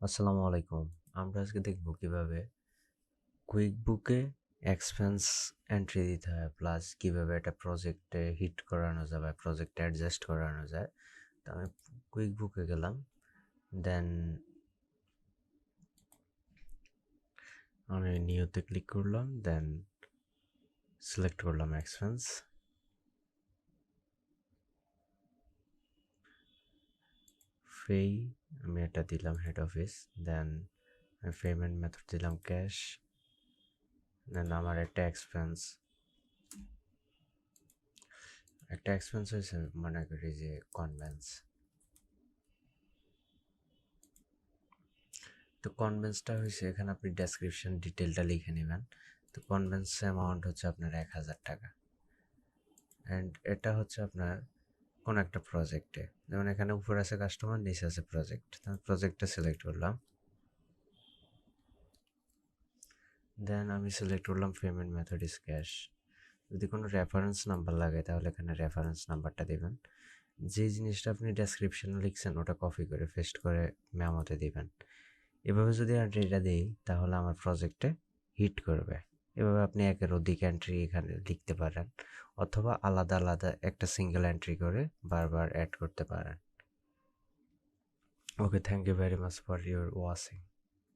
আসসালামু আলাইকুম। আমরা আজকে দেখব কিভাবে কুইকবুকে এক্সপেন্স এন্ট্রি দিতে হয়, প্লাস কিভাবে একটা প্রজেক্টে হিট করানো যায় বা প্রজেক্টে অ্যাডজাস্ট করানো যায়। তো আমি কুইকবুকে গেলাম, দেন আমি নিউতে ক্লিক করলাম, দেন সিলেক্ট করলাম এক্সপেন্স। ফেই আমি এটা দিলাম হেড অফিস, দেন আমি পেমেন্ট মেথড দিলাম ক্যাশ, দেন আমার একটা এক্সপেন্স হয়েছে মনে করি যে কনভেন্স। তো কনভেন্সটা হয়েছে এখানে আপনি ডেসক্রিপশন ডিটেলটা লিখে নেবেন। তো কনভেন্স অ্যামাউন্ট হচ্ছে আপনার 1000 টাকা, অ্যান্ড এটা হচ্ছে আপনার কোন একটা প্রজেক্টে, যেমন এখানে উপরে আছে কাস্টমার, নিচে আছে প্রজেক্ট। আমি প্রজেক্টটা সিলেক্ট করলাম, দেন আমি সিলেক্ট করলাম পেমেন্ট মেথড ইজ ক্যাশ। যদি কোনো রেফারেন্স নাম্বার লাগে তাহলে এখানে রেফারেন্স নাম্বারটা দেবেন। যে জিনিসটা আপনি ডেসক্রিপশনে লিখছেন ওটা কপি করে পেস্ট করে মেমোতে দিবেন। এভাবে যদি এন্ট্রিটা দিই তাহলে আমার প্রজেক্টে হিট করবে। এভাবে আপনি একের অধিক এন্ট্রি এখানে লিখতে পারেন, অথবা আলাদা আলাদা একটা সিঙ্গেল এন্ট্রি করে বারবার অ্যাড করতে পারেন। Okay, thank you very much for your watching.